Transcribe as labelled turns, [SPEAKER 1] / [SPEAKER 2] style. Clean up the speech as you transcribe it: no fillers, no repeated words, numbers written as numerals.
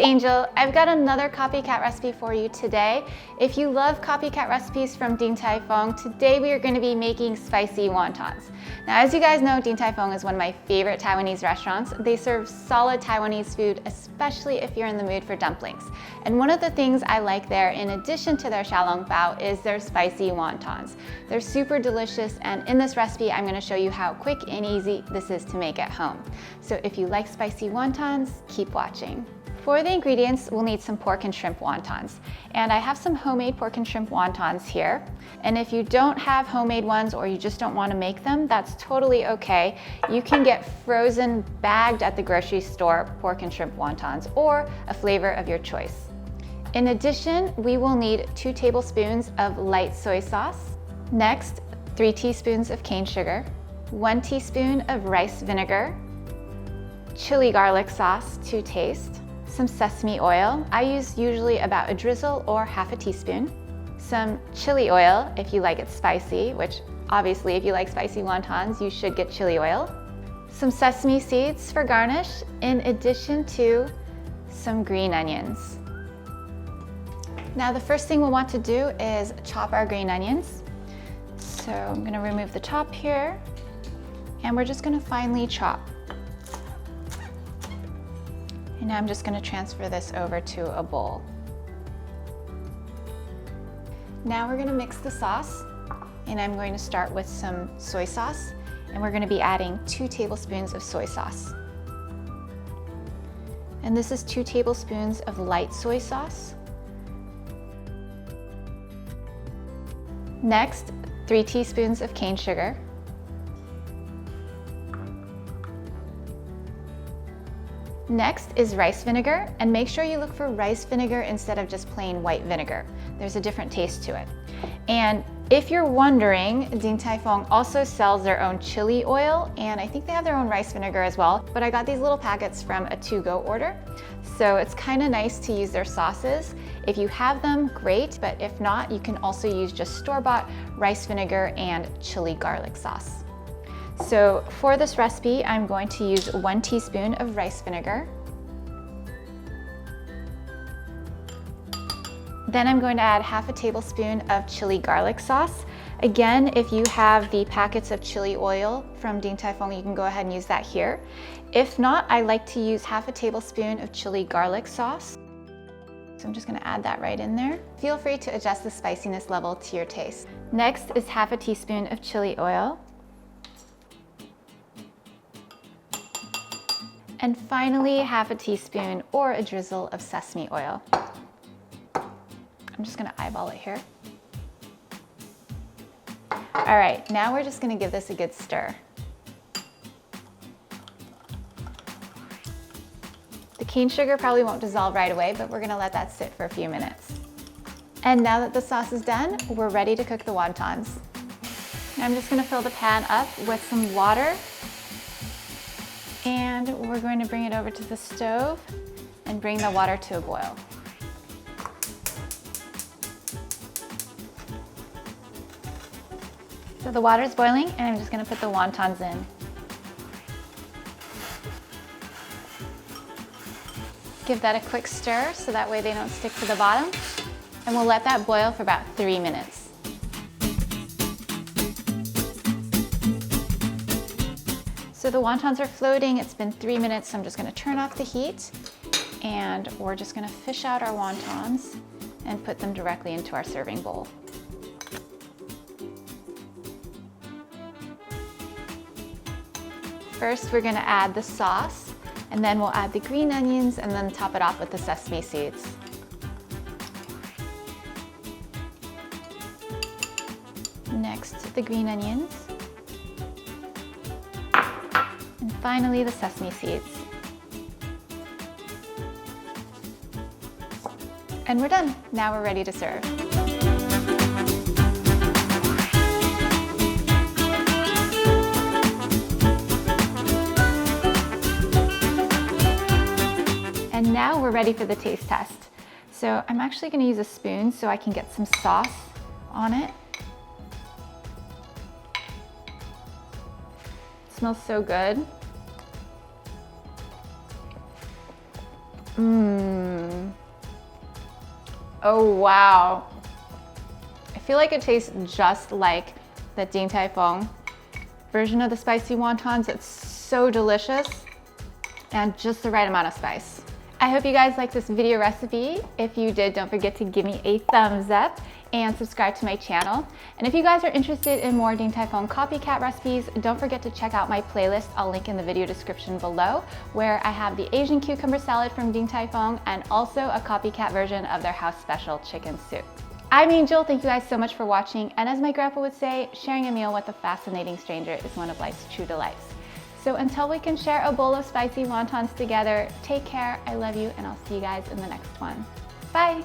[SPEAKER 1] Angel. I've got another copycat recipe for you today. If you love copycat recipes from Din Tai Fung, today we are going to be making spicy wontons. Now, as you guys know, Din Tai Fung is one of my favorite Taiwanese restaurants. They serve solid Taiwanese food, especially if you're in the mood for dumplings. And one of the things I like there, in addition to their xiaolong bao, is their spicy wontons. They're super delicious, and in this recipe, I'm going to show you how quick and easy this is to make at home. So if you like spicy wontons, keep watching. For the ingredients, we'll need some pork and shrimp wontons. And I have some homemade pork and shrimp wontons here. And if you don't have homemade ones or you just don't want to make them, that's totally okay. You can get frozen, bagged at the grocery store pork and shrimp wontons, or a flavor of your choice. In addition, we will need 2 tablespoons of light soy sauce. Next, 3 teaspoons of cane sugar, 1 teaspoon of rice vinegar, chili garlic sauce to taste, some sesame oil. I use usually about a drizzle or half a teaspoon. Some chili oil if you like it spicy, which obviously if you like spicy wontons, you should get chili oil. Some sesame seeds for garnish, in addition to some green onions. Now the first thing we'll want to do is chop our green onions. So I'm going to remove the top here, and we're just going to finely chop. And now I'm just going to transfer this over to a bowl. Now we're going to mix the sauce, and I'm going to start with some soy sauce, and we're going to be adding 2 tablespoons of soy sauce. And this is 2 tablespoons of light soy sauce. Next, 3 teaspoons of cane sugar. Next is rice vinegar, and make sure you look for rice vinegar instead of just plain white vinegar. There's a different taste to it. And if you're wondering, Din Tai Fung also sells their own chili oil, and I think they have their own rice vinegar as well, but I got these little packets from a to-go order. So it's kind of nice to use their sauces. If you have them, great, but if not, you can also use just store-bought rice vinegar and chili garlic sauce. So for this recipe, I'm going to use 1 teaspoon of rice vinegar. Then I'm going to add half a tablespoon of chili garlic sauce. Again, if you have the packets of chili oil from Din Tai Fung, you can go ahead and use that here. If not, I like to use half a tablespoon of chili garlic sauce. So I'm just going to add that right in there. Feel free to adjust the spiciness level to your taste. Next is half a teaspoon of chili oil. And finally, half a teaspoon or a drizzle of sesame oil. I'm just gonna eyeball it here. All right, now we're just gonna give this a good stir. The cane sugar probably won't dissolve right away, but we're gonna let that sit for a few minutes. And now that the sauce is done, we're ready to cook the wontons. Now I'm just gonna fill the pan up with some water, and we're going to bring it over to the stove and bring the water to a boil. So the water is boiling, and I'm just going to put the wontons in. Give that a quick stir so that way they don't stick to the bottom, and we'll let that boil for about 3 minutes. So the wontons are floating, it's been 3 minutes, so I'm just gonna turn off the heat, and we're just gonna fish out our wontons and put them directly into our serving bowl. First, we're gonna add the sauce, and then we'll add the green onions, and then top it off with the sesame seeds. Next, the green onions. And finally, the sesame seeds. And we're done. Now we're ready to serve. And now we're ready for the taste test. So I'm actually going to use a spoon so I can get some sauce on it. It smells so good. Oh wow. I feel like it tastes just like the Din Tai Fung version of the spicy wontons. It's so delicious and just the right amount of spice. I hope you guys liked this video recipe. If you did, don't forget to give me a thumbs up and subscribe to my channel. And if you guys are interested in more Din Tai Fung copycat recipes, don't forget to check out my playlist. I'll link in the video description below, where I have the Asian cucumber salad from Din Tai Fung and also a copycat version of their house special chicken soup. I'm Angel, thank you guys so much for watching. And as my grandpa would say, sharing a meal with a fascinating stranger is one of life's true delights. So until we can share a bowl of spicy wontons together, take care, I love you, and I'll see you guys in the next one. Bye.